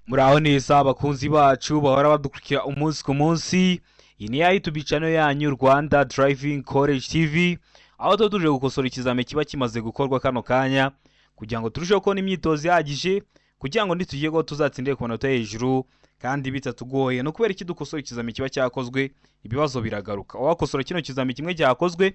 Muraho neza abakunzi bacu bahora badukurikira umunsi ku munsi. Iyi ni ya YouTube channel yanyu Rwanda Driving College TV, aho tuba tuje gukosora ikizame kiba kimaze gukorwa kano kanya kugira ngo turusheho kubona imyitozo ihagije kugira ngo nitugiye tuzatsindire ku manota hejuru kandi bitatugoye. No kubera iki dukosora ikizame kiba cyakozwe, ibibazo biragaruka. Wakosora kino kizame kimwe cyakozwe,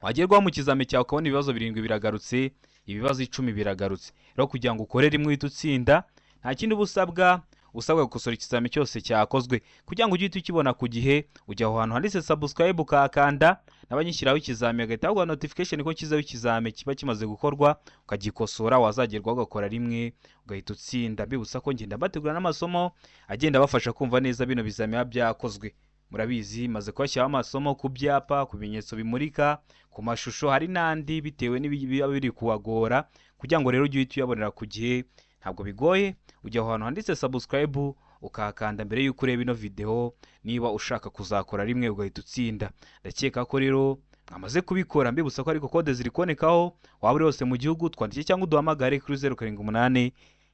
wagerwaho mu kizame cyawe ukabona ibibazo 7 biragarutse, ibibazo 10 biragarutse. Rero kugira ngo ukore rimwe uhite utsinda, nta kindi usabwa gukosora ikizami cyose cyakozwe. Kugira ngo ujye ukibona ku gihe, ujya aho hantu handitse subscribe ukakanda, n'abanyishyiraho ikizami agahita baguha notification ko kizaho ikizami kiba kimaze gukorwa, ukagikosora wazagerwaho ugakora rimwe ugahita utsinda. Mbibutsa ko ngenda bategura n'amasomo agenda bafasha kumva neza bino bizami biba byakozwe. Murabizi maze kubashyiraho amasomo ku byapa, ku bimenyetso bimurika, ku mashusho, hari n'andi bitewe n'ibiba biri kuwagora, kugira ngo rero ujye uhita uyabonera ku gihe. Ntabwo bigoye, ujya aho hantu handitse subscribe ukahakanda mbere y'uko ureba ino video, niba ushaka kuzakora rimwe ugahita utsinda. Ndakeka ko rero mwamaze kubikora. Mbibutsa ko ariko kode ziri kubonekaho, waba uri hose mu gihugu, twandike cyangwa uduhamagare kuri 0788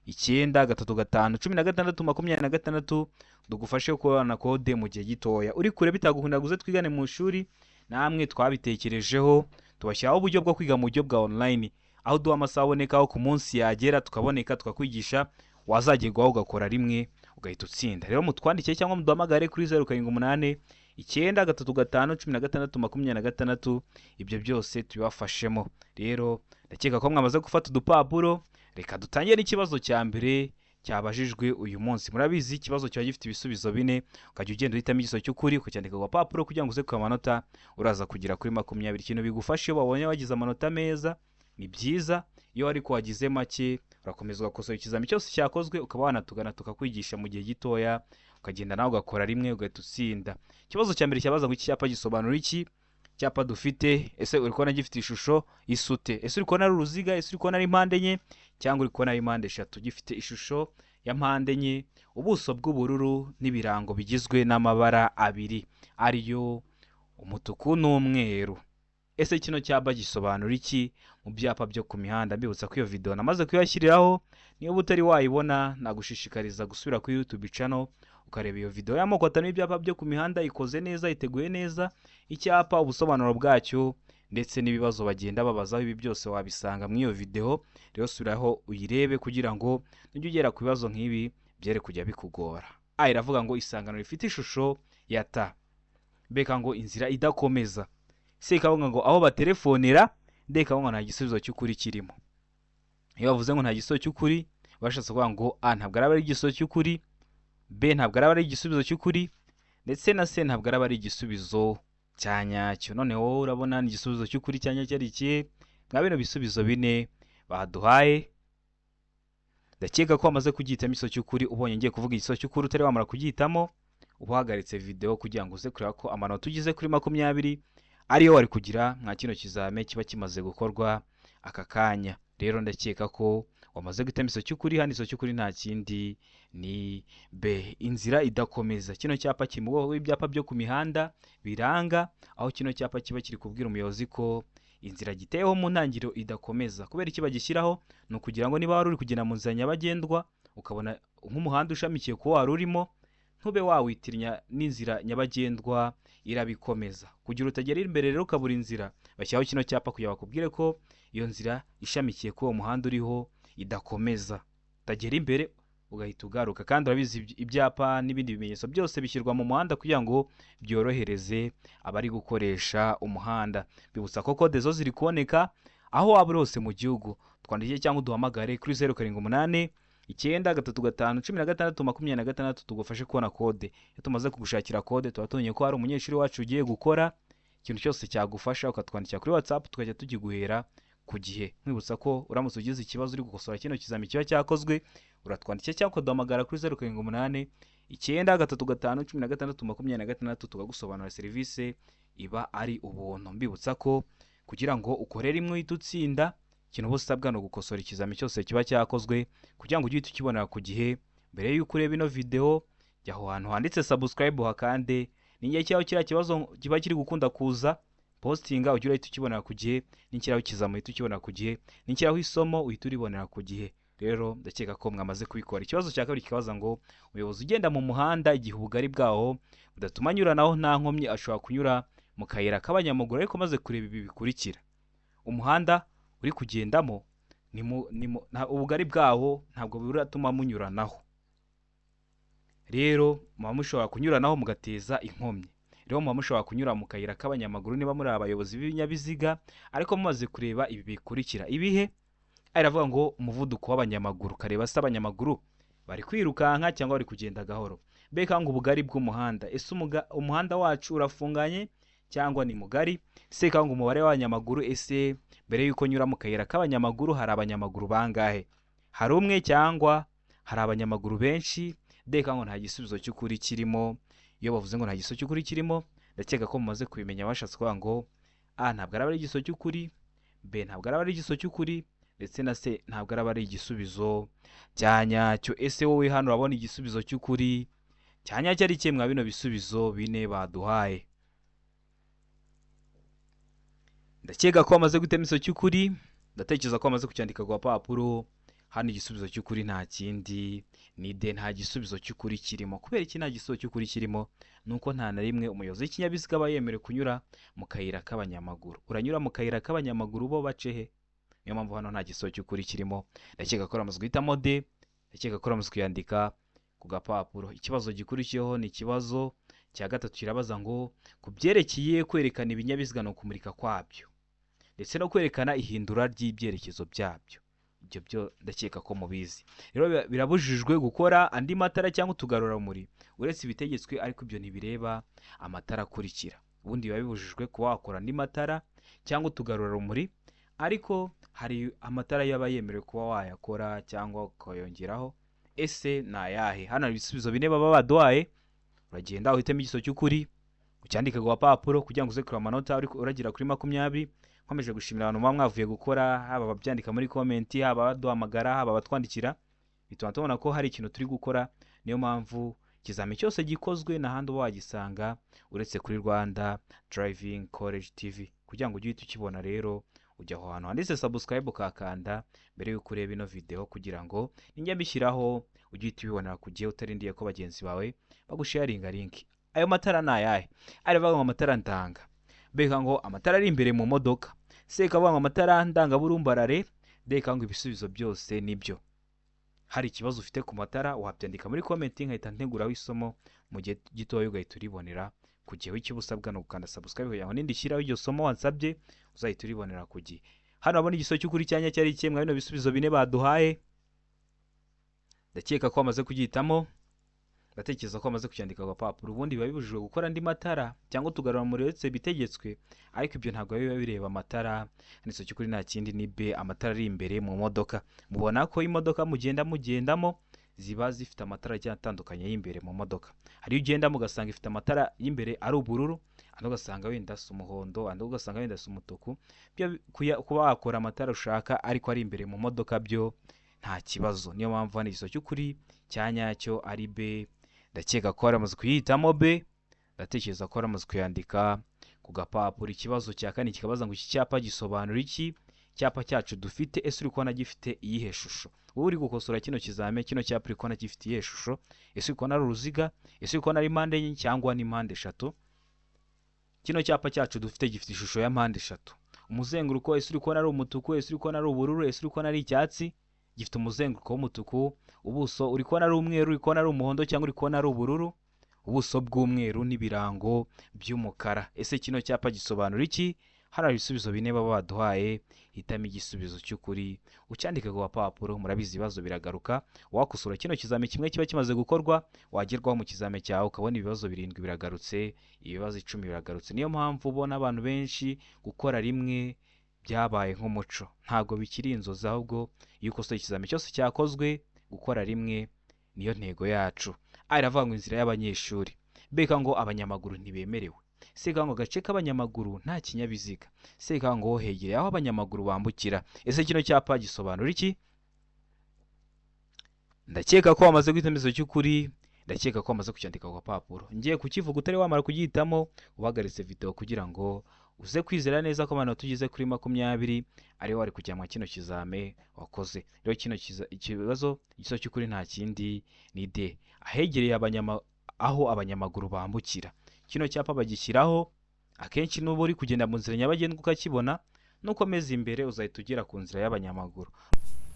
935 16 26 dugufashe kubona kode mu gihe gitoya. Uri kure bitagukunda guze twigane mu shuri, namwe twabitekerejeho tubashyiraho uburyo bwo kwiga mu buryo bwa online, aho duha amasaha abonekaho ku munsi yagera tukaboneka tukakwigisha, wazagerwaho ugakora rimwe ugahita utsinda. Rero mutwandike cyangwa muduhamagare kuri 0788 935 16 26, ibyo byose tubibafashemo. Rero ndakeka ko mwamaze gufata udupapuro, reka dutangire n'ikibazo cya mbere cyabajijwe uyu munsi. Murabizi ikibazo cyawe gifite ibisubizo 4, ukajya ugenda uhitamo igisozo cy'ukuri ukacyandika ku papuro kugira ngo uze ku amanota uraza kugira kuri 20. Ikintu bigufasha iyo babonye wagize amanota meza ni byiza, iyo wari kuwagize make urakomeza ugakosora ikizami cyose cyakozwe, ukaba wanatugana tukakwigisha mu gihe gitoya, ukagenda nawe ugakora rimwe ugahita utsinda. Ikibazo cya mbere cyabaza ngo iki cyapa gisobanura iki? Cyapa dufite, ese uri kubona gifite ishusho isute? Ese uri kubona ari uruziga? Ese uri kubona ari impande enye cyangwa uri kubona ari impande eshatu? Gifite ishusho ya mpande enye, ubuso bw'ubururu n'ibirango bigizwe n'amabara abiri ariyo umutuku n'umweru. Ese kino cyapa gisobanura iki mu byapa byo ku mihanda? Mbibutsa ko iyo video namaze kuyashyiriraho, niba utari wayibona nagushishikariza gusubira kuri YouTube channel ukareba iyo video y'amoko atanu y'ibyapa byo ku mihanda, ikoze neza, iteguye neza, icyapa, ubusobanuro bwacyo ndetse n'ibibazo bagenda babazaho. Ibi byose wabisanga mu iyo video. Rero subiraho uyirebe kugira ngo nujye ugera ku bibazo nk'ibi byere kujya bikugora. Iravuga ngo isangano rifite ishusho ya ta. Mbeka ngo inzira idakomeza. Sekavuga ngo aho batelefonera, ndeka ngo nta gisubizo cy'ukuri kirimo. Iyo bavuze ngo nta gisubizo cy'ukuri, bashatse kuvuga ngo A ntabwo araba ari igisubizo cy'ukuri, B ntabwo araba ari igisubizo cy'ukuri, ndetse na C ntabwo araba ari igisubizo cya nyacyo. None wowe urabona ni igisubizo cy'ukuri cya nyacyo ari ikihe? Mwa bino bisubizo 4 baduhaye, ndakeka ko wamaze kugihitamo igisubizo cy'ukuri. Ubonye ngiye kuvuga igisubizo cy'ukuri utari wamara kugihitamo, ubahagaritse video kugira ngo uze kureba ko amanota ugize kuri 20 ariyo wari kugira nka kino kizame kiba kimaze gukorwa aka kanya. Rero ndakeka ko wamaze guhitamo igisubizo cy'ukuri. Hano igisubizo cy'ukuri nta kindi ni B, inzira idakomeza. Kino cyapa kiri mu bwoko bw'ibyapa byo ku mihanda biranga, aho kino cyapa kiba kiri kubwira umuyobozi ko inzira giteyeho mu ntangiriro idakomeza. Kubera iki bagishyiraho? Ni ukugira ngo niba wari uri kugenda mu nzira nyabagendwa ukabona nk'umuhanda ushamikiye ku wari urimo, ntube wawitiranya n'inzira nyabagendwa irabikomeza. Kugira utagera imbere rero ukabura inzira, bashyiraho kino cyapa kugira bakubwire ko iyo nzira ishamikiye ku uwo muhanda uriho idakomeza. Utagera imbere ugahita ugaruka. Kandi urabizi ibyapa n'ibindi bimenyetso byose bishyirwa mu muhanda kugira ngo byorohereze abari gukoresha umuhanda. Bibutsa ko kode zo ziri kuboneka aho waba uri hose mu gihugu. Twandike cyangwa uduhamagare kuri 0788 935 16 26 tugufashe kubona kode. Iyo tumaze kugushakira kode, tuba tubonye ko hari umunyeshuri wacu ugiye gukora ikintu cyose cyagufasha, ukatwandikira kuri WhatsApp tukajya tugiguhera ku gihe. Mwibutsa ko uramutse ugize ikibazo uri gukosora kino kizami kiba cyakozwe, uratwandikira cyangwa ukaduhamagara kuri 0788 935 16 26 tukagusobanurira. Serivisi iba ari ubuntu. Mbibutsa ko kugira ngo ukore rimwe uhite utsinda, ikintu usabwa no gukosora ikizami cyose kiba cyakozwe kugira ngo ujye ukibonera ku gihe. Mbere y'uko ureba ino video, jya aho hantu handitse subscribe hakande, ningiye cyaho kiriya kibazo kiba kiri gukunda kuza postinga ujye uhita ukibonera ku gihe, n'inkiraho ikizami uhita ukibonera ku gihe, n'inkiraho isomo uhita uribonera ku gihe. rero ndakeka ko mwamaze kubikora. Ikibazo cya kabiri kikabaza ngo umuyobozi ugenda mu muhanda igihe ubugari bwawo budatuma anyuranaho nta nkomyi ashobora kunyura mu kayira k'abanyamaguru ariko maze kureba ibi bikurikira: umuhanda uri kugendamo ubugari bwawo ntabwo buratuma munyuranaho, rero muba mushobora kunyuranaho mugateza inkomyi. Rero muba mushobora kunyura mu kayira k'abanyamaguru niba muri abayobozi b'ibinyabiziga ariko mumaze kureba ibi bikurikira. Ibihe? Aravuga ngo umuvuduko w'abanyamaguru, kareba se abanyamaguru bari kwirukanka cyangwa bari kugenda gahoro. Mbega ngo ubugari bw'umuhanda, ese umuhanda wacu urafunganye cyangwa ni mugari? Se kandi umubare w'abanyamaguru, ese mbere yuko nyura mu kayira k'abanyamaguru hari abanyamaguru bangahe? Hari umwe cyangwa hari abanyamaguru benshi? Mbega ngo nta gisubizo cy'ukuri kirimo. Iyo bavuze ngo nta gisubizo cy'ukuri kirimo, ndakeka ko mumaze kubimenya. Bashatse kuvuga ngo A ntabwo araba ari igisubizo cy'ukuri, B ntabwo araba ari igisubizo cy'ukuri, ndetse na C ntabwo araba ari igisubizo cya nyacyo. Ese wowe hano urabona igisubizo cy'ukuri cya nyacyo ari kimwe bino bisubizo bine baduhaye? Ndakeka ko bamaze gutema igisubizo cy'ukuri, ndatekereza ko bamaze kucyandika ku papuro. Hano igisubizo cy'ukuri nta kindi ni D, nta gisubizo cy'ukuri kirimo. Kubera iki nta gisubizo cy'ukuri kirimo? Nuko nta na rimwe umuyobozi w'ikinyabiziga aba yemerewe kunyura mu kayira k'abanyamaguru. Uranyura mu kayira k'abanyamaguru bo bace he? Niyo mpamvu hano nta gisubizo cy'ukuri kirimo. Ndakeka ko bamaze guhitamo D, ndakeka ko bamaze kuyandika ku gapapuro. Ikibazo gikurikiyeho ni ikibazo cya gatatu, kirabaza ngo ku byerekeye kwerekana ibinyabiziga no kumurika kwabyo ndetse no kwerekana ihindura ry'ibyerekezo byabyo. Ibyo byo ndakeka ko mubizi. Rero birabujijwe gukora andi matara cyangwa utugarurarumuri uretse ibitegetswe, ariko ibyo ntibireba amatara akurikira. Ubundi biba bibujijwe kuba wakora andi matara cyangwa utugarurarumuri, ariko hari amatara yaba yemerewe kuba wayakora cyangwa ukayongeraho. Ese ni ayahe? Hano hari ibisubizo bine baba baduhaye. Uragenda uhitemo igisubizo cy'ukuri, ucyandika ku gapapuro kugira ngo uze kureba amanota uragira kuri 20. Nkomeje gushimira abantu muba mwavuye gukora, haba babyandika muri komenti, haba baduhamagara, haba batwandikira. Bituma tubona ko hari ikintu turi gukora. Niyo mpamvu ikizami cyose gikozwe n'ahandi uba wagisanga uretse kuri Rwanda Driving College TV. Kugira ngo ujye uhita ukibona rero, ujya aho hantu handitse subscribe ukakanda mbere yuko ureba ino video, kugira ngo ninjya mbishyiraho ujye uhita ubibonera ku gihe utarindiye ko bagenzi bawe bagusharinga link. Ayo matara ni ayahe? Aravuga ngo amatara ndanga. Mbega ngo amatara ari imbere mu modoka. Se kavuga ngo amatara ndangaburumbarare. Mbega ngo ibisubizo byose nibyo. Hari ikibazo ufite ku matara wabyandika muri comment, nkahita nteguraho isomo mu gihe gitoya ugahita uribonera ku gihe. Icyo usabwa no gukanda subscribe kugira ngo nindishyiraho iryo somo wansabye uzahita uribonera ku gihe. Hano abona igisubizo cy'ukuri cyanya cyari kimwe bino bisubizo bine baduhaye. Ndakeka ko bamaze kugihitamo, ndatekereza ko bamaze kucyandika ku gapapuro. Ubundi biba bibujijwe gukora andi matara cyangwa utugarurarumuri uretse bitegetswe, ariko ibyo ntabwo biba bireba amatara. Igisubizo cy'ukuri nta kindi ni B, amatara ari imbere mu modoka. Mubona ko imodoka mugendamo ziba zifite amatara agiye atandukanye y'imbere mu modoka. Hari ugendamo ugasanga ifite amatara y'imbere ari ubururu, andi ugasanga wenda asa umuhondo, andi ugasanga wenda asa umutuku. Kuba wakora amatara ushaka ariko ari imbere mu modoka byo nta kibazo. Niyo mpamvu hano igisubizo cy'ukuri cya nyacyo ari B. Ndakeka ko baramaze kuyihitamo B, ndatekereza ko baramaze kuyandika ku gapapuro. Ikibazo cya kane kikabaza ngo iki cyapa gisobanura iki? Icyapa cyacu dufite, ese uri kubona gifite iyihe shusho? Wowe uri gukosora kino kizame, kino cyapa uri kubona gifite iyihe shusho? Ese uri kubona ari uruziga? Ese uri kubona ari impande enye cyangwa ni impande eshatu? Kino cyapa cyacu dufite gifite ishusho ya mpande eshatu. Umuzenguruko, ese uri kubona ari umutuku? Ese uri kubona ari ubururu? Ese uri kubona ari icyatsi? Gifite umuzenguruko w'umutuku. Ubuso uri kubona ari umweru, uri kubona ari umuhondo cyangwa uri kubona ari ubururu? Ubuso bw'umweru n'ibirango by'umukara. Ese kino cyapa gisobanura iki? Hano ibisubizo bine baba baduhaye. Hitamo igisubizo cy'ukuri ucyandike ku gapapuro. Murabizi ibibazo biragaruka. Wakosora kino kizame kimwe kiba kimaze gukorwa, wagerwaho mu kizame cyawe ukabona ibibazo 7 biragarutse, ibibazo 10 biragarutse. Niyo mpamvu ubona abantu benshi gukora rimwe byabaye nk'umuco, ntago bikiri inzozi, ahubwo iyo ukosoye ikizame cyose cyakozwe gukora rimwe niyo ntego yacu. Aravuga ngo inzira y'abanyeshuri. Mbega ngo abanyamaguru ntibemerewe. Seka ngo gace k'abanyamaguru nta kinyabiziga. Seka ngo hegereye aho abanyamaguru bambukira. Ese kino cyapa gisobanura iki? Ndakeka ko bamaze guhitamo igisubizo cy'ukuri, ndakeka ko bamaze kucyandika ku gapapuro. Ngiye kukivuga utari wamara kugihitamo, ubagaritse video kugira ngo uze kwizera neza ko amanota tugize kuri 20 ariho wari kujyanwa kino kizame wakoze. Rero kino ikibazo igiso cy'ukuri nta kindi ni D, ahegereye aho abanyamaguru bambukira. Kino cyapa bagishyiraho akenshi n'ubu uri kugenda mu nzira nyabagendwa ukakibona, nukomeza imbere uzahita ugera ku nzira y'abanyamaguru.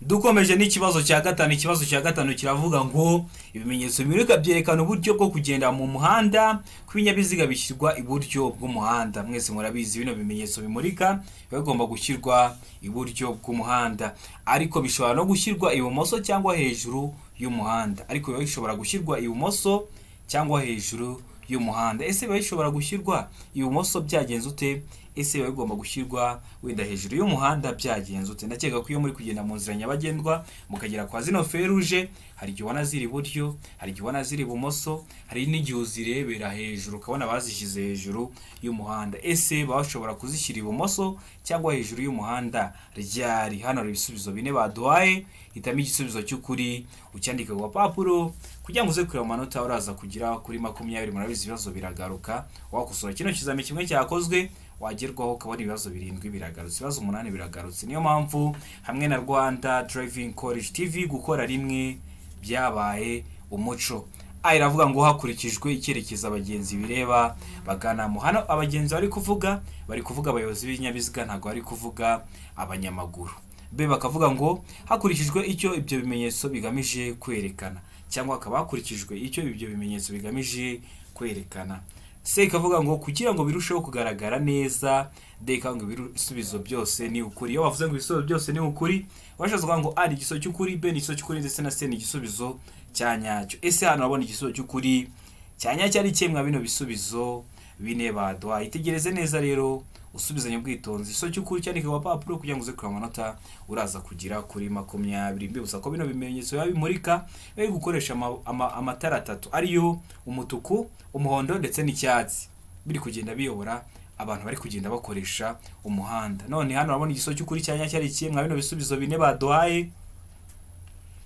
Dukomeje n'ikibazo cya gatanu. Ikibazo cya gatanu kiravuga ngo ibimenyetso bimurika byerekana uburyo bwo kugenda mu muhanda kw'ibinyabiziga bishyirwa iburyo bw'umuhanda. Mwese murabizi bino bimenyetso bimurika biba bigomba gushyirwa iburyo bw'umuhanda, ariko bishobora no gushyirwa ibumoso cyangwa hejuru y'umuhanda. Ariko biba bishobora gushyirwa ibumoso cyangwa hejuru y'umuhanda. Ese biba bishobora gushyirwa ibumoso byagenze ute? Ese biba bigomba gushyirwa wenda hejuru y'umuhanda byagenze ute? Ndakeka ko iyo muri kugenda mu nzira nyabagendwa mukagera kwa zino feruje, hari igihe ubona ziri iburyo, hari igihe ubona ziri ibumoso, hari n'igihe uzirebera hejuru ukabona bazishyize hejuru y'umuhanda. Ese bashobora kuzishyira ibumoso cyangwa hejuru y'umuhanda ryari? Hano hari ibisubizo bine baduhaye, hitamo igisubizo cy'ukuri ucyandika ku papuro kugira ngo uze kureba amanota uraza kugira kuri 20. Murabizi ibibazo biragaruka, wakosora kino kizame kimwe cyakozwe wagerwaho ukabona ibibazo 7 biragarutse, ibibazo 8 biragarutse. Niyo mpamvu hamwe na Rwanda Driving College TV gukora rimwe byabaye umuco. Iravuga ngo hakurikijwe icyerekezo abagenzi bireba baganamo. Hano abagenzi bari kuvuga abayobozi b'ibinyabiziga, ntago bari kuvuga abanyamaguru. B bakavuga ngo hakurikijwe icyo ibyo bimenyetso bigamije kwerekana, cyangwa akaba hakurikijwe icyo ibyo bimenyetso bigamije kwerekana. C ikavuga ngo kugira ngo birusheho kugaragara neza. D ikavuga ngo ibisubizo byose ni ukuri. Iyo bavuze ngo ibisubizo byose ni ukuri, bashatse kuvuga ngo A ni igisubizo cy'ukuri, B ni igisubizo cy'ukuri, ndetse na C ni igisubizo cya nyacyo. Ese hano urabona igisubizo cy'ukuri cya nyacyo ari kimwe bino bisubizo bine baduhaye. Itegereze neza rero usubizanye ubwitonzi. Igisubizo cy'ukuri cyandika ku papuro kugira ngo uze kureba amanota uraza kugira kuri 20. Mbibutsa ko bino bimenyetso biba bimurika bari gukoresha amatara atatu ariyo umutuku, umuhondo ndetse n'icyatsi, biri kugenda biyobora abantu bari kugenda bakoresha umuhanda. None hano urabona igisubizo cy'ukuri cya nyacyo ari kimwe bino bisubizo bine baduhaye.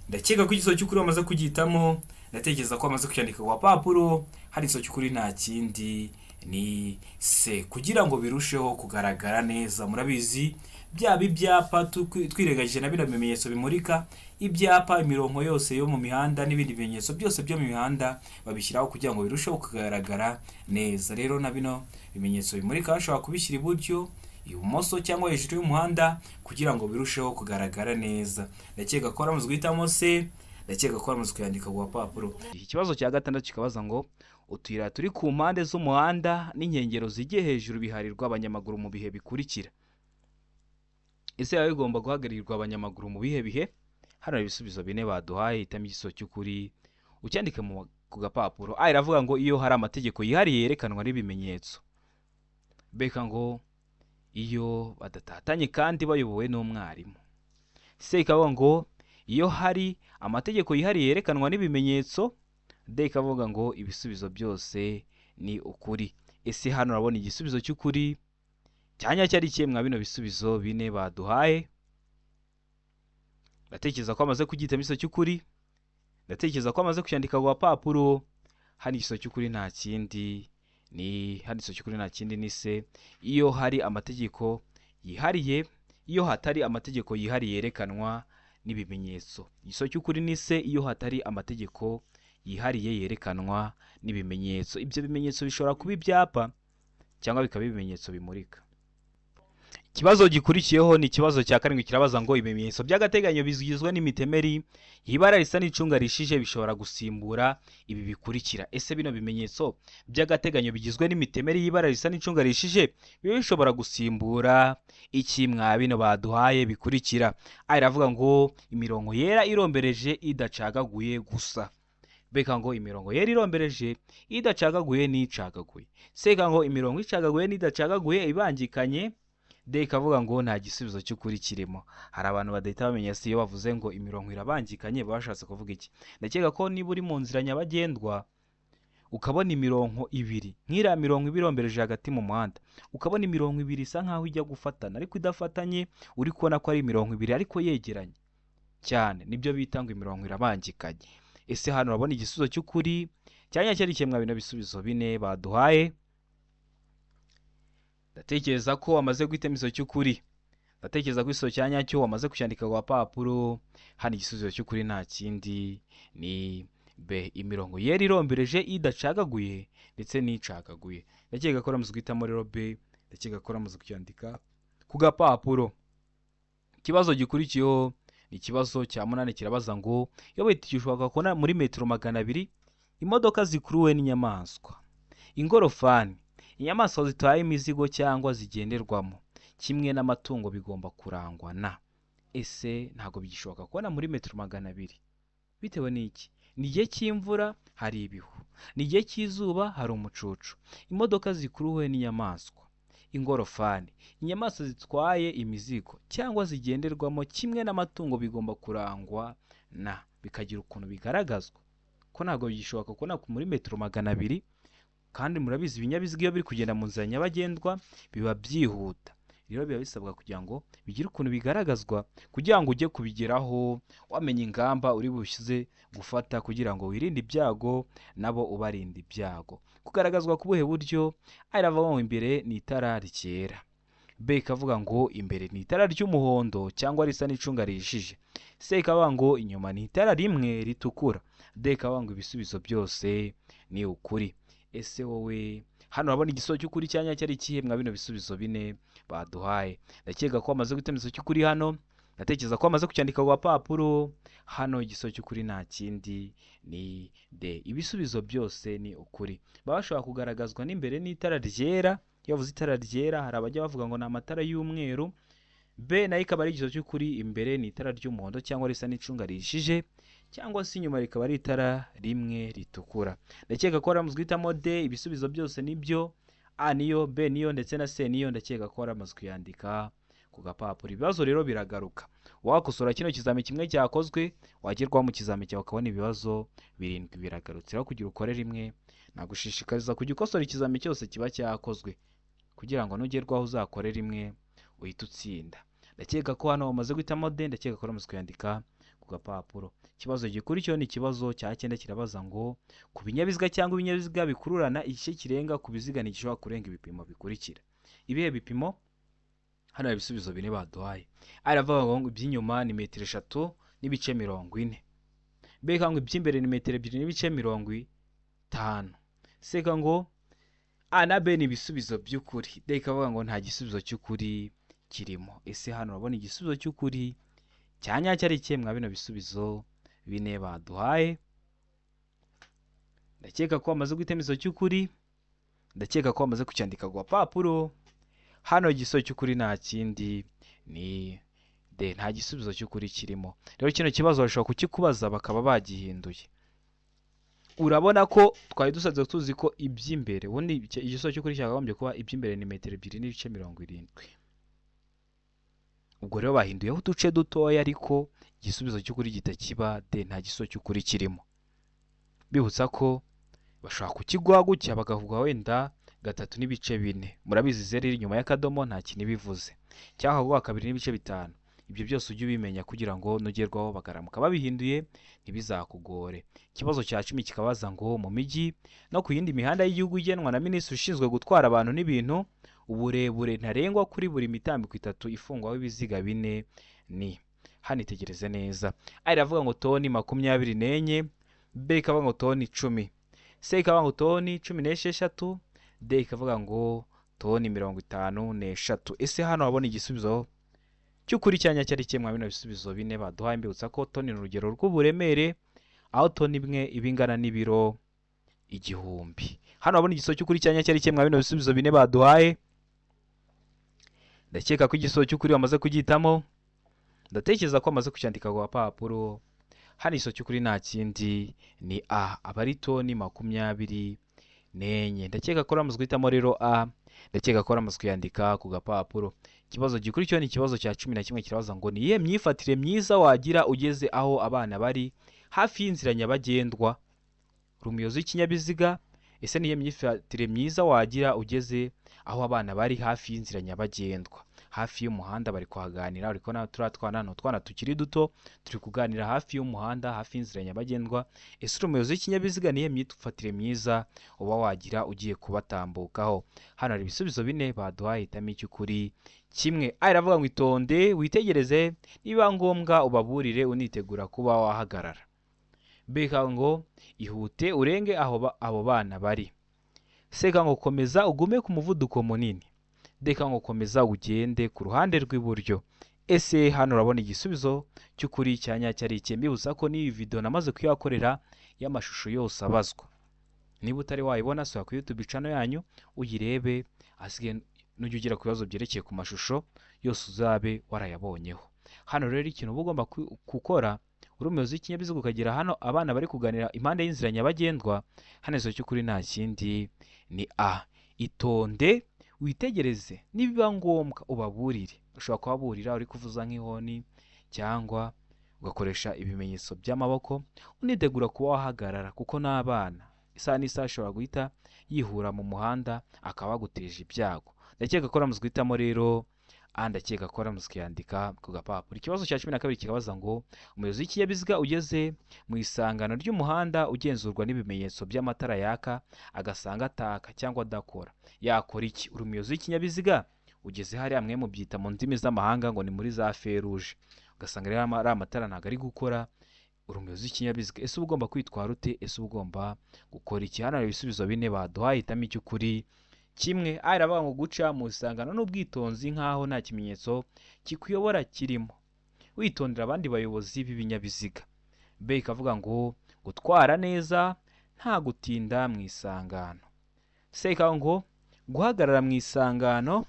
Ndakeka ko igisubizo cy'ukuri bamaze kugitamo, ndatekereza ko bamaze kucyandika ku papuro. Hari igisubizo cy'ukuri nta kindi ni C, kugira ngo birusheho kugaragara neza. Murabizi byaba ibyapa twirengagije na bino bimenyetso bimurika, ibyapa, imirongo yose yo mu mihanda n'ibindi bimenyetso byose byo mu mihanda babishyiraho kugira ngo birusheho kugaragara neza. Rero na bino bimenyetso bimurika bashobora kubishyira iburyo, ibumoso cyangwa hejuru y'umuhanda kugira ngo birusheho kugaragara neza. Ndakeka ko ramaze guhitamo C, ndakeka ko ramaze kuyandika ku papuro. Ikibazo cya gatandatu kikabaza ngo utuyira turi ku mpande z'umuhanda n'inkengero zigiye hejuru biharirwa abanyamaguru mu bihe bikurikira. Ese biba bigomba guhagarirwa abanyamaguru mu bihe bihe? Hano ibisubizo bine baduhaye, hitamo igisubizo cy'ukuri ucyandike ku gapapuro. Iravuga ngo iyo hari amategeko yihariye yerekanwa n'ibimenyetso. Beka ngo iyo badatatanye kandi bayobowe n'umwarimu. C ikavuga ngo iyo hari amategeko yihariye yerekanwa n'ibimenyetso. D ikavuga ngo ibisubizo byose ni ukuri. Ese hano urabona igisubizo cy'ukuri cyanya cyari kimwe bino bisubizo bine baduhaye. Ndatekereza ko amaze kugitamo igisubizo cy'ukuri, ndatekereza ko amaze kucyandika ku papuro. Hano igisubizo cy'ukuri nta kindi ni ni C, iyo hari amategeko yihariye, iyo hatari amategeko yihariye yerekanwa n'ibimenyetso. Igisubizo cy'ukuri ni C, iyo hatari amategeko yihariye yerekanwa n'ibimenyetso. Ibyo bimenyetso bishobora kuba ibyapa cyangwa bikaba ibimenyetso bimurika. Ikibazo gikurikiyeho ni ikibazo cya 7 kirabaza ngo ibimenyetso by'agateganyo bizigizwe n'imitemeri y'ibara risa n'icunga rishije bishobora gusimbura ibi bikurikira. Ese bino bimenyetso by'agateganyo bigizwe n'imitemeri y'ibara risa n'icunga rishije bishobora gusimbura iki bino baduhaye bikurikira? Iravuga ngo imirongo yera irombereje idacagaguye gusa. Beka ngo imirongo yera irombereje idacagaguye n'icagaguye. Seka ngo imirongo icagaguye n'idacagaguye ibangikanye. D ikavuga ngo nta gisubizo cy'ukuri kirimo. Hari abantu badahita bamenya se iyo bavuze ngo imirongo irabangikanye bashatse kuvuga iki. Ndakeka ko niba uri mu nzira nyabagendwa ukabona imirongo ibiri, nk'ira mirongo ibirombereje hagati mu muhanda, ukabona imirongo ibiri isa nkaho ijya gufatana ariko idafatanye, uri kubona ko ari imirongo ibiri ariko yegeranye cyane, nibyo bita ngo imirongo irabangikanye. Ese hano urabona igisubizo cy'ukuri cyanya cyari kimwe bino bisubizo bine baduhaye. ndatekereza ko wamaze guhitamo iso cy'ukuri. Ndatekereza ko iso cya nyacyo wamaze kucyandika ku papuro. Hano igisubizo cy'ukuri nta kindi ni B. Imirongo yera irombereje idacagaguye ndetse n'icagaguye. Ndakeka ko ramaze guhitamo rero B. Ndakeka ko ramaze kucyandika ku gapapuro. Ikibazo gikurikiyeho ni ikibazo cya 8 kirabaza ngo iyo witigishwaga kubona muri metero 200 imodoka zikuruwe n'inyamaswa, ingorofani, inyamaswa zitwaye imizigo cyangwa zigenderwamo kimwe n'amatungo bigomba kurangwa na. Ese ntago bigishoboka kubona muri metero 200 bitewe n'iki? Ni igihe cy'imvura hari ibihu, ni igihe cy'izuba hari umucucu. Imodoka zikuruwe n'inyamaswa, ingorofani, inyamaswa zitwaye imizigo cyangwa zigenderwamo kimwe n'amatungo bigomba kurangwa na, bikagira ukuntu bigaragazwa. Ko ntago bigishoboka kubona muri metero 200 kandi murabizi ibinyabiziga iyo biri kugenda mu nzira nyabagendwa biba byihuta. Rero biba bisabwa kugira ngo bigire ukuntu bigaragazwa kugira ngo ujye kubigeraho wamenye ingamba uri bushyize gufata kugira ngo wirinde ibyago nabo ubarinda ibyago. Kugaragazwa ku buhe buryo? Aravuga ngo imbere ni itara ryera, B kavuga ngo imbere ni itara ry'umuhondo cyangwa risa n'icunga rishije, C kavuga ngo inyuma ni itara rimwe ritukura, D kavuga ngo ibisubizo byose ni ukuri. Ese wowe hano urabona igisubizo cy'ukuri cyanya cyari kihe mwa bino bisubizo bine baduhaye? Ndakeka ko amaze gutemeza igisubizo cy'ukuri hano. Ndatekereza ko amaze kucyandika ku papuro. Hano igisubizo cy'ukuri nta kindi ni D. Ibisubizo byose ni ukuri. Babashobora kugaragazwa n'imbere n'itara ryera. Iyo bavuze itara ryera hari abajya bavuga ngo ni amatara y'umweru. B nayo ikaba ari igisubizo cy'ukuri, imbere ni itara ry'umuhondo cyangwa risa n'icunga rishije, cyangwa se inyuma rikaba ari itara rimwe ritukura. Ndakeka ko ramaze guhitamo D. Ibisubizo byose nibyo. A niyo, B niyo ndetse na C niyo. Ndakeka ko ramaze kuyandika ku gapapuro. Ibibazo rero biragaruka. Wakosora kino kizami kimwe cyakozwe wagerwaho mu kizami cyawe ukabona ibibazo 7 biragarutse. Rero kugira ukore rimwe nagushishikariza kujya ukosora ikizami cyose kiba cyakozwe kugira ngo nugerwaho uzakore rimwe uhita utsinda. Ndakeka ko hano wamaze guhitamo D. Ndakeka ko ramaze kuyandika ku gapapuro. Ikibazo gikurikiyeho ni ikibazo cya 9 kirabaza ngo ku binyabiziga cyangwa ibinyabiziga bikururana igice kirenga ku biziga ntigishobora kurenga ibipimo bikurikira. Ibihe bipimo? Hano ibisubizo bine baduhaye. Aravuga ngo iby'inyuma ni metero 3 n'ibice 40. B ngo iby'imbere ni metero 2 n'ibice 50. C ngo A na B ni ibisubizo by'ukuri. D kavuga ngo nta gisubizo cy'ukuri kirimo. Ese hano urabona igisubizo cy'ukuri cyanya cyari kihe mwa bino bisubizo bine baduhaye? Ndakeka ko amaze guhitamo cy'ukuri. Ndakeka ko amaze kucyandika ku papuro. Hano igisubizo cy'ukuri nta kindi ni D. Nta gisubizo cy'ukuri kirimo. Rero kino kibazo bashobora kukikubaza bakaba bagihinduye. Urabona ko twari dusaze tuzi ko iby'imbere ubundi igisubizo cy'ukuri cyakagombye kuba iby'imbere ni metero 2 n'ibice 70. Ubwo rero bahinduyeho uduce dutoya ariko igisubizo cy'ukuri kitakiba D. Nta gisubizo cy'ukuri kirimo. Bibutsa ko bashobora kukigwa gutya bakavuga wenda 3 n'ibice 4. Murabizi zeri iri nyuma y'akadomo nta kintu bivuze. Cyangwa kuvuga 2 n'ibice 5. Ibyo byose ujye ubimenya kugira ngo nugerwaho bagaramuka babihinduye ntibizakugore. Ikibazo cya 10 kikabaza ngo mu mijyi no ku yindi mihanda y'igihugu igenwa na minisitiri ushinzwe gutwara abantu n'ibintu uburebure ntarengwa kuri buri mitambiko 3 ifungwaho ibiziga 4 ni. Hano itegereze neza. Aravuga ngo toni 24. B kavuga ngo toni 10. C kavuga ngo toni 16. D kavuga ngo toni 53. Ese hano wabona igisubizo cy'ukuri cyanya cyari kimwe bino bisubizo bine baduhaye? Mbibutsa ko toni ni urugero rw'uburemere aho toni imwe ibingana n'ibiro 1000. Hano wabona igisubizo cy'ukuri cyanya cyari kimwe bino bisubizo bine baduhaye. Ndakeka ko igisubizo cy'ukuri wamaze kugihitamo. Ndatekereza ko amaze kucyandika ku papuro. Hano igisubizo cy'ukuri nta kindi ni A. Abari toni 24. Ndakeka ko ramaze guhitamo rero A. Ndakeka ko ramaze kuyandika ku gapapuro. Ikibazo gikurikiyeho ni ikibazo cya 11 kirabaza ngo ni iyihe myifatire myiza wagira ugeze aho abana bari hafi y'inzira nyabagendwa? Umuyobozi w'ikinyabiziga. Ese ni iyihe myifatire myiza wagira ugeze aho abana bari hafi y'inzira nyabagendwa? hafi y'umuhanda bari kuhaganira, ariko na turiya twana ni utwana tukiri duto turi kuganira hafi y'umuhanda, hafi y'inzira nyabagendwa. Ese uri umuyobozi w'ikinyabiziga, niyo myifatire myiza uba wagira ugiye kubatambukaho? Hano hari ibisubizo bine baduhaye, hitamo icy'ukuri kimwe. Aravuga ngo itonde, witegereze, niba ngombwa ubaburire, unitegura kuba wahagarara. Beka ngo ihute urenge abo bana bari. Seka ngo komeza ugume ku muvuduko munini. Deka ngo komeza ugende ku ruhande rw'iburyo. Ese hano urabona igisubizo cy'ukuri cya nyacyo ari iki? Mbibutsa ko n'iyi video namaze kuyakorera y'amashusho yose abazwa. Niba utari wayibona, sura ku YouTube channel yanyu uyirebe, asigaye nujya ugira ku bibazo byerekeye ku mashusho yose uzabe warayabonyeho. Hano rero ikintu uba ugomba gukora, uri umuyobozi w'ikinyabiziga ukagera hano abana bari kuganira impande y'inzira nyabagendwa, hano izo cy'ukuri nta kindi ni A. Itonde, witegereze, nibiba ngombwa ubaburire. Ushobora kubaburira uri kuvuza nk'ihoni cyangwa ugakoresha ibimenyetso by'amaboko, unitegura kuba wahagarara, kuko n'abana isaha n'isaha ashobora guhita yihura mu muhanda akaba aguteje ibyago. Ndakeka ko ramuzwe guhitamo rero ndakeka ko ramuzwe kuyandika ku gapapuro. Ikibazo cya 12 kikabaza ngo umuyobozi w'ikinyabiziga ugeze mu isangano ry'umuhanda ugenzurwa n'ibimenyetso by'amatara yaka agasanga ataka cyangwa adakora, yakora iki? Uri umuyobozi w'ikinyabiziga ugeze hari amwe mu byita mu ndimi z'amahanga ngo ni muri za feruje, ugasanga rero ari amatara ntabwo ari gukora. Uri umuyobozi w'ikinyabiziga, ese uba ugomba kwitwara ute? Ese uba ugomba gukora iki? Hano hari ibisubizo bine baduhaye, hitamo icy'ukuri kimwe. Aravuga ngo guca mu isangano n'ubwitonzi nk'aho nta kimenyetso kikuyobora kirimo, witondera abandi bayobozi b'ibinyabiziga. B ikavuga ngo gutwara neza nta gutinda mu isangano. C ikavuga ngo guhagarara mu isangano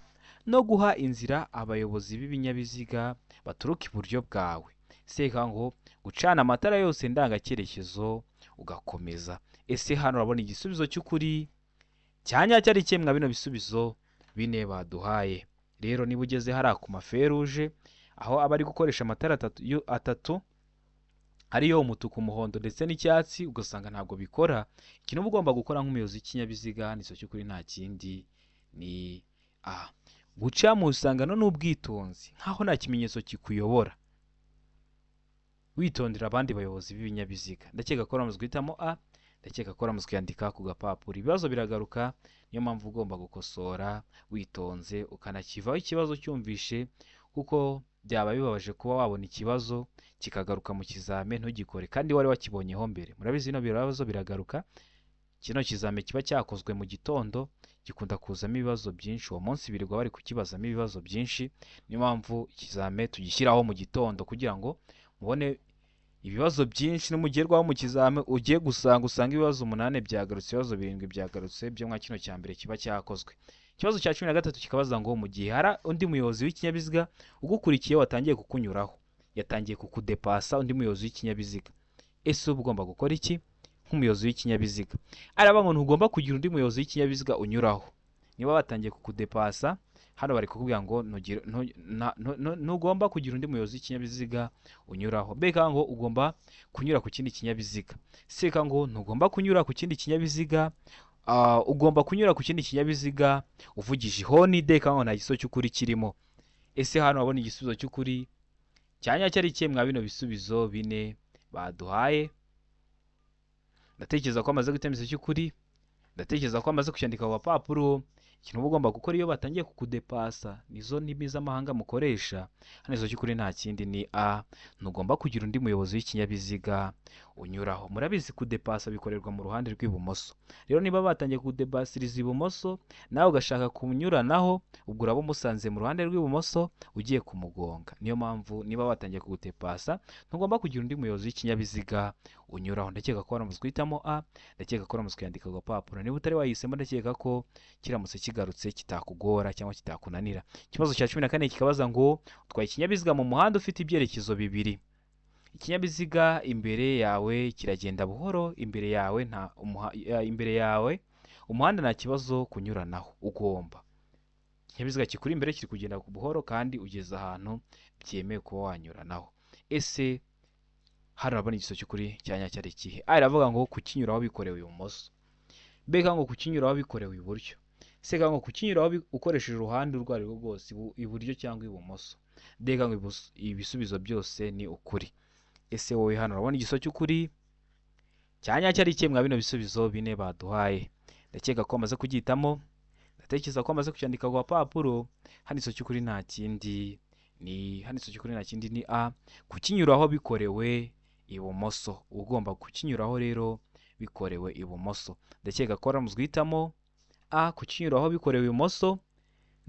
no guha inzira abayobozi b'ibinyabiziga baturuka iburyo bwawe. C ikavuga ngo gucana amatara yose ndangacyerekezo ugakomeza. Ese hano urabona igisubizo cy'ukuri cya nyacyo ari kimwe bino bisubizo bine baduhaye. Rero niba ugeze hari ku maferuje aho aba ari gukoresha amatara atatu ariyo umutuku, umuhondo ndetse n'icyatsi, ugasanga ntabwo bikora, ikintu uba ugomba gukora nk'umuyobozi w'ikinyabiziga niso cy'ukuri nta kindi ni A. Guca mu isangano n'ubwitonzi nk'aho nta kimenyetso kikuyobora, witondera abandi bayobozi b'ibinyabiziga. Ndakeka ko ramuzwe guhitamo A, ndakeka ko ramuzwe yandika ku gapapuro. Ibibazo biragaruka, niyo mpamvu ugomba gukosora witonze, ukanakivaho ikibazo cyumvishe, kuko byaba bibabaje kuba wabona ikibazo kikagaruka mu kizame ntugikore kandi wari wakibonyeho mbere. Murabizi bino bibazo biragaruka, kino kizame kiba cyakozwe mu gitondo gikunda kuzamo ibibazo byinshi, uwo munsi birirwa bari kukibazamo ibibazo byinshi. Niyo mpamvu ikizame tugishyiraho mu gitondo kugira ngo mubone ibibazo byinshi, n'umugerwaho mu kizame ugiye usanga ibibazo 8 byagarutse, ibibazo 7 byagarutse byo mwa kino cya mbere kiba cyakozwe. Ikibazo cya 13 kikabaza ngo mu gihe hari undi muyobozi w'ikinyabiziga ugukurikiye watangiye kukunyuraho, yatangiye kukudepasa undi muyobozi w'ikinyabiziga, ese uba ugomba gukora iki nk'umuyobozi w'ikinyabiziga? Aravuga ngo ntugomba kugira undi muyobozi w'ikinyabiziga unyuraho. Niba batangiye kukudepasa, hano bari kukubwira ngo ntugomba kugira undi muyobozi w'ikinyabiziga unyuraho. Beka ngo ugomba kunyura ku kindi kinyabiziga. Seka ngo ntugomba kunyura ku kindi kinyabiziga, ugomba kunyura ku kindi kinyabiziga uvugije ihoni. Deka ngo nta gisubizo cy'ukuri kirimo. Ese hano wabona igisubizo cy'ukuri cyanya cyari kimwe bino bisubizo bine baduhaye? Ndatekereza ko amaze gutemeza cy'ukuri, ndatekereza ko amaze kucyandika ku gapapuro. Ikintu uba ugomba gukora iyo batangiye kukudepasa, nizo ndimi z'amahanga mukoresha, hano izo cy'ukuri nta kindi ni A. Ntugomba kugira undi muyobozi w'ikinyabiziga unyuraho. Murabizi kudepasa bikorerwa mu ruhande rw'ibumoso. Rero niba batangiye kudepasiriza ibumoso, nawe ugashaka kunyuranaho, ubwo uraba umusanze mu ruhande rw'ibumoso ugiye kumugonga. Niyo mpamvu niba batangiye kugudepasa, ntugomba kugira undi muyobozi w'ikinyabiziga unyuraho. Ndakeka ko waramutse guhitamo A, ndakeka ko waramutse kuyandika ku gapapuro. Niba utari wayihisemo, ndakeka ko kiramutse kigarutse kitakugora cyangwa kitakunanira. Ikibazo cya 14 kikabaza ngo utwaye ikinyabiziga mu muhanda ufite ibyerekezo bibiri. Ikinyabiziga imbere yawe kiragenda buhoro, imbere yawe umuhanda nta kibazo kunyuranaho, ugomba. Ikinyabiziga kikuri imbere kiri kugenda buhoro kandi ugeze ahantu byemewe kuba wanyuranaho. Ese hano urabona igisubizo cy'ukuri cyanya cyari ikihe? Aravuga ngo kukinyuraho bikorewe ibumoso. Beka ngo kukinyuraho bikorewe iburyo. seka ngo kukinyuraho ukoresheje uruhande urwo ari rwo rwose, iburyo cyangwa ibumoso. Deka ngo ibisubizo byose ni ukuri. Ese wowe hano urabona igiso cy'ukuri cyanya cyari kimwe bino bisubizo bine baduhaye? Ndakeka ko amaze kugitamo, ndatekereza ko amaze kucyandika ku papuro. Hano igiso cy'ukuri nta kindi ni A, kukinyuraho bikorewe ibumoso. Ugomba kukinyuraho rero bikorewe ibumoso. Ndakeka ko ramuzwe guhitamo A, kukinyuraho bikorewe ibumoso.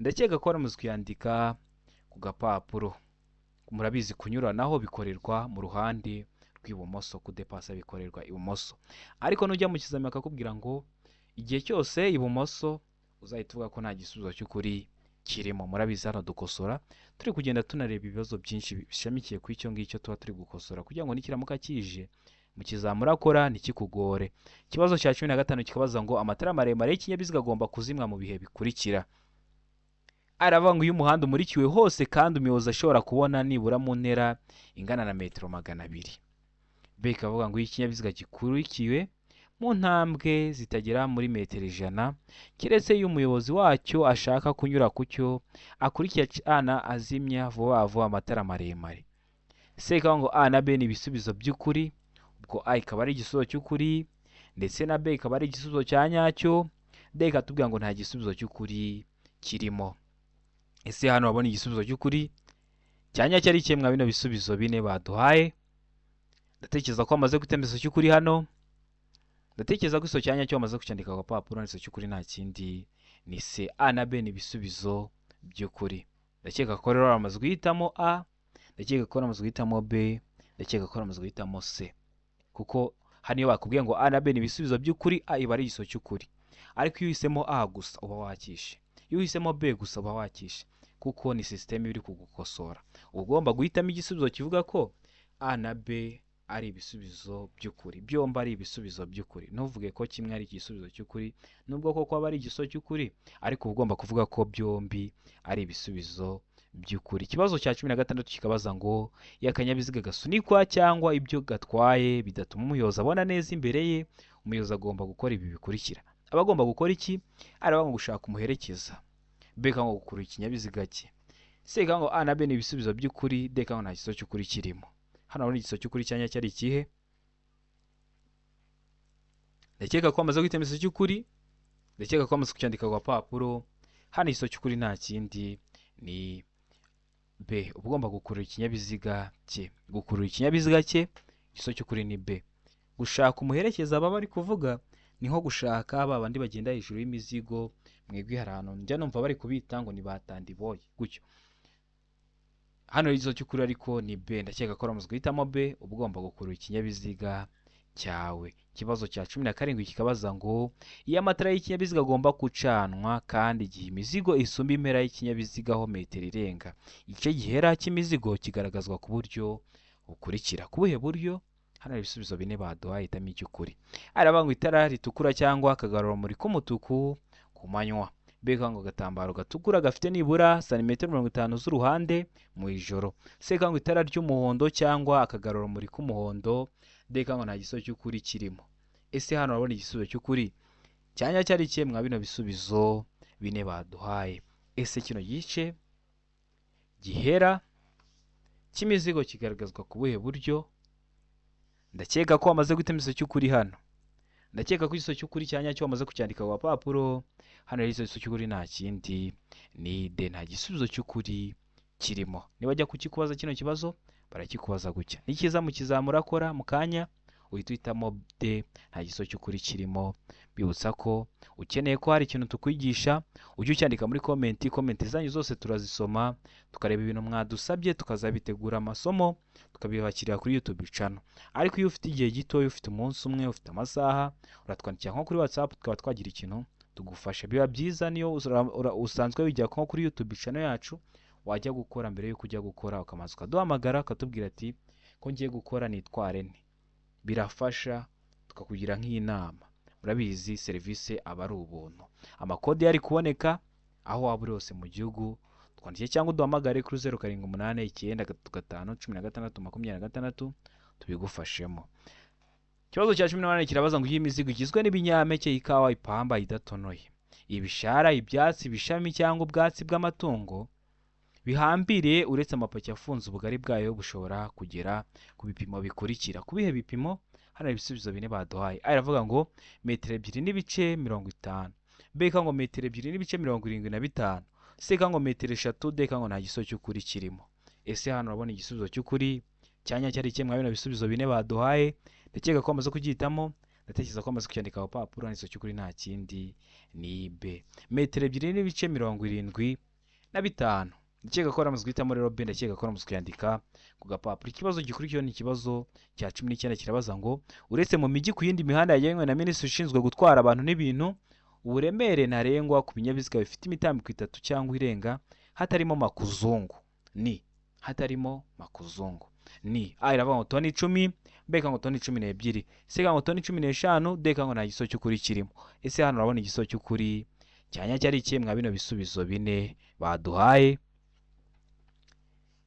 Ndakeka ko ramuzwe kuyandika ku gapapuro. Murabizi kunyuranaho bikorerwa mu ruhande rw'ibumoso, kudepasa bikorerwa ibumoso. Ariko nujya mu kizamini akakubwira ngo igihe cyose ibumoso, uzahita uvuga ko nta gisubizo cy'ukuri kirimo. Murabizi hano dukosora, turi kugenda tunareba ibibazo byinshi bishamikiye ku icyo ngicyo tuba turi gukosora, kugira ngo nikiramuka kije mu kizamini urakora ntikikugore. Ikibazo cya 15 kikabaza ngo amatara maremare y'ikinyabiziga agomba kuzimwa mu bihe bikurikira. Aravuga ngo iyo umuhanda umurikiwe hose kandi umuyobozi ashobora kubona nibura mu ntera ingana na metero 200. B ikavuga ngo iyo ikinyabiziga gikurikiwe mu ntambwe zitagera muri metero 100, keretse iyo umuyobozi wacyo ashaka kunyura ku cyo akurikiye acana azimya vuba vuba amatara maremare. C ikavuga ngo A na B ni ibisubizo by'ukuri, ubwo A ikaba ari igisubizo cy'ukuri ndetse na B ikaba ari igisubizo cya nyacyo. D ikatubwira ngo nta gisubizo cy'ukuri kirimo. Ese hano wabona igisubizo cy'ukuri cyanya cyari kimwe bino bisubizo bine baduhaye? Ndatekereza ko amaze gutemeza cy'ukuri hano. Ndatekereza ko iso cyanya cyo amaze kucyandika ku papuro, n'iso cy'ukuri nta kindi ni C. A na B ni ibisubizo by'ukuri. Ndakeka ko rero amaze guhitamo A, ndakeka ko amaze guhitamo B, ndakeka ko amaze guhitamo C, kuko hano iyo bakubwiye ngo A na B ni ibisubizo by'ukuri, A iba ari igiso cy'ukuri. Ariko iyo uhisemo A gusa uba wakishe, iyo uhisemo B gusa uba wakishe, kuko ni system iri kugukosora. Ugomba guhitamo igisubizo kivuga ko A na B ari ibisubizo by'ukuri, byombi ari ibisubizo by'ukuri. Ntuvuge ko kimwe ari igisubizo cy'ukuri nubwo koko aba ari igiso cy'ukuri, ariko ugomba kuvuga ko byombi ari ibisubizo by'ukuri. Ikibazo cya 16 kikabaza ngo iyo akanyabiziga gasunikwa cyangwa ibyo gatwaye bidatuma umuyobozi abona neza imbere ye, umuyobozi agomba gukora ibi bikurikira. Aba agomba gukora iki? Araba ngo gushaka umuherekeza. B ngo gukurura ikinyabiziga cye. C ngo A na B ni ibisubizo by'ukuri. D ngo nta giso cy'ukuri kirimo. Hano hari igiso cy'ukuri cyanya cyari ikihe? Ndakeka ko amaze guhitamo igiso cy'ukuri, ndakeka ko amaze kucyandika ku papuro. Hano igiso cy'ukuri nta kindi ni B. Ugomba gukurura ikinyabiziga cye. Gukurura ikinyabiziga cye, igiso cy'ukuri ni B. Gushaka umuherekeza baba bari kuvuga ni nko gushaka babandi bagenda hejuru y'imizigo. Mwebwe hari ahantu njya numva bari kubita ngo ni batandiboye gutyo. Hano igiso cy'ukuri ariko ni B. Ndakeka ko amaze guhitamo B. Ugomba gukurura ikinyabiziga cyawe. Ikibazo cya 17 kikabaza ngo iyo amatara y'ikinyabiziga agomba gucanwa kandi igihe imizigo isumba impera y'ikinyabiziga ho metero irenga, igice gihera cy'imizigo kigaragazwa ku buryo bukurikira. Kubuhe buryo? Hano ibisubizo bine baduhaye, hitamo icy'ukuri. Aravuga ngo itara ritukura cyangwa akagarurarumuri k'umutuku ku manywa. B ngo agatambaro gatukura gafite nibura santimetero 50 z'uruhande mu ijoro. C ngo itara ry'umuhondo cyangwa akagarurarumuri k'umuhondo. D ngo nta giso cy'ukuri kirimo. Ese hano urabona igisubizo cy'ukuri cyanya cyari kimwe bino bisubizo bine baduhaye? Ese kino gice gihera cy'imizigo kigaragazwa ku buhe buryo? Ndakeka ko amaze guhitamo igiso cy'ukuri hano. Ndakeka ko igiso cy'ukuri cyanya cyo amaze kucyandika ku papuro. Hano rero igiso cy'ukuri nta kindi ni D. Nta gisubizo cy'ukuri kirimo. Niba ajya kukikubaza kino kibazo barakikubaza gutya. Nikiza mu kizamura akora mu kanya uhita uhitamo D. Nta giso cy'ukuri kirimo. Bibutsa ko ukeneye ko hari ikintu tukwigisha ujye ucyandika muri komenti zanyu zose turazisoma, tukareba ibintu mwadusabye, tukazabitegura amasomo tukabibakirira kuri YouTube channel. Ariko iyo ufite igihe gito, ufite umunsi umwe, ufite amasaha, uratwandikira nko kuri WhatsApp tukaba twagira ikintu tugufasha. Biba byiza niyo usanzwe wijya nko kuri YouTube channel yacu, wajya gukora mbere yo kujya gukora ukamaze ukaduhamagara ukatubwira ati ko ngiye gukora nitware nte. Birafasha tukakugira nk'inama. Murabizi serivisi aba ari ubuntu. Amakode yari kuboneka aho waba uri hose mu gihugu, twandikiye cyangwa uduhamagare kuri 0789951626 tubigufashemo. Ikibazo cya 18 kirabaza ngo iyi mizigo igizwe n'ibinyampeke, ikawa, ipamba idatonoye ibishara, ibyatsi, ibishami cyangwa ubwatsi bw'amatungo bihambiriye uretse amapaki afunze ubugari bwayo bushobora kugera ku bipimo bikurikira. Ku bihe bipimo? Hano hari ibisubizo bine baduhaye. A iravuga ngo metero 2.50, B ngo metero 2.75, C ngo metero 3, D ngo nta gisubizo cy'ukuri kirimo. Ese hano urabona igisubizo cy'ukuri cyanya cyari kimwe bino bisubizo bine baduhaye? Ndakeka ko amaze kugihitamo, ndatekereza ko amaze kucyandika ku papuro. Igisubizo cy'ukuri nta kindi ni B, metero 2.75. Ndakeka ko ramaze guhitamo rero B, ndakeka ko ramaze kuyandika ku gapapuro. Ikibazo gikurikiyeho ni ikibazo cya 19 kirabaza ngo uretse mu mijyi ku yindi mihanda yagenwe na Minisitiri ushinzwe gutwara abantu n'ibintu, uburemere ntarengwa ku binyabiziga bifite imitambiko 3 cyangwa irenga hatarimo makuzungu ni hatarimo makuzungu ni A iravuga ngo toni 10, B ngo toni 12, C ngo toni 15, D ngo nta gisubizo cy'ukuri kirimo. Ese hano urabona igisubizo cy'ukuri cyanya cyari kimwe bino bisubizo bine baduhaye?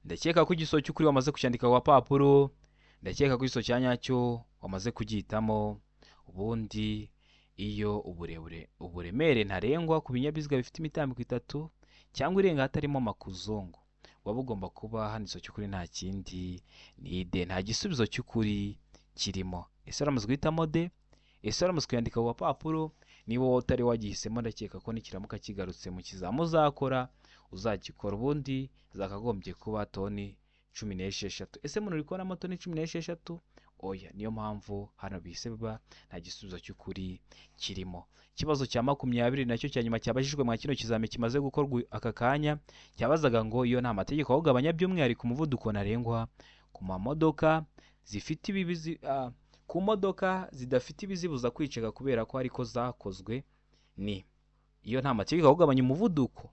Ndakeka ko igisubizo cy'ukuri wamaze kucyandika ku papuro, ndakeka ko igisubizo cyanyacyo wamaze kugihitamo. Ubundi iyo uburemere ntarengwa ku binyabiziga bifite imitambiko 3 cyangwa irenga hatarimo makuzungu, waba ugomba kuba hano igisubizo cy'ukuri nta kindi ni D, nta gisubizo cy'ukuri kirimo. Ese uramaze guhitamo D? Ese uramaze kuyandika ku papuro? Niba wowe utari wagihisemo, ndakeka ko nikiramuka kigarutse mu kizamu uzakora uzagikora. Ubundi zakagombye kuba toni 16. Ese umuntu uri kubonamo toni 16? Oya, niyo mpamvu hano bihise biba nta gisubizo cy'ukuri kirimo. Ikibazo cya 20 nacyo cya nyuma cyabajijwe mwa kino kizame kimaze gukorwa aka kanya, cyabazaga ngo iyo nta mategeko awugabanya by'umwihariko umuvuduko ntarengwa ku mamodoka zifite ku modoka zidafite ibizibuza kwiceka kubera ko ariko zakozwe ni iyo nta mategeko awugabanya umuvuduko,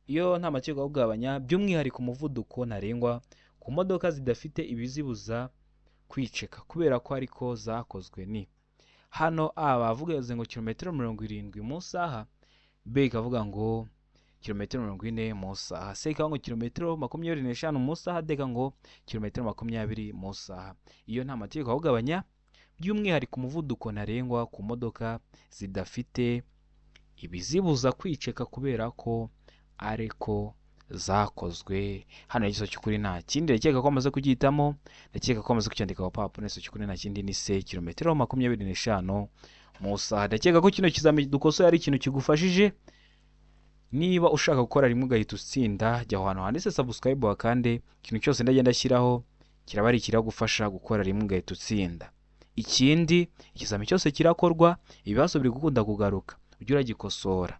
iyo nta mategeko awugabanya by'umwihariko umuvuduko ntarengwa ku modoka zidafite ibizibuza kwiceka kubera ko ariko zakozwe ni hano A bavuga ngo kilometero 70 mu saha, B ikavuga ngo kilometero 40 mu saha, C ikavuga ngo kilometero 25 mu saha, D ngo kilometero 20 mu saha. Iyo nta mategeko awugabanya by'umwihariko umuvuduko ntarengwa ku modoka zidafite ibizibuza kwiceka kubera ko ariko zakozwe. Hano igisubizo cy'ukuri nta kindi, ndakeka ko amaze kugihitamo, ndakeka ko amaze kucyandika ku papuro. Igisubizo cy'ukuri nta kindi ni C, kilometero 25 mu saha. Ndakeka ko kino kizame dukosoye ari ikintu kigufashije. Niba ushaka gukora rimwe ugahita utsinda, jya ahantu handitse subscribe wakande, ikintu cyose ndagenda ashyiraho kiraba ari kiragufasha gukora rimwe ugahita utsinda. Ikindi ikizame cyose kirakorwa, ibibazo biri gukunda kugaruka, ujye uragikosora.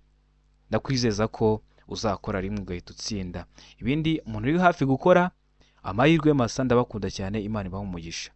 Ndakwizeza ko uzakora rimwe ugahita utsinda. Ibindi umuntu uri hafi gukora amahirwe masa, ndabakunda cyane, Imana ibahe umugisha.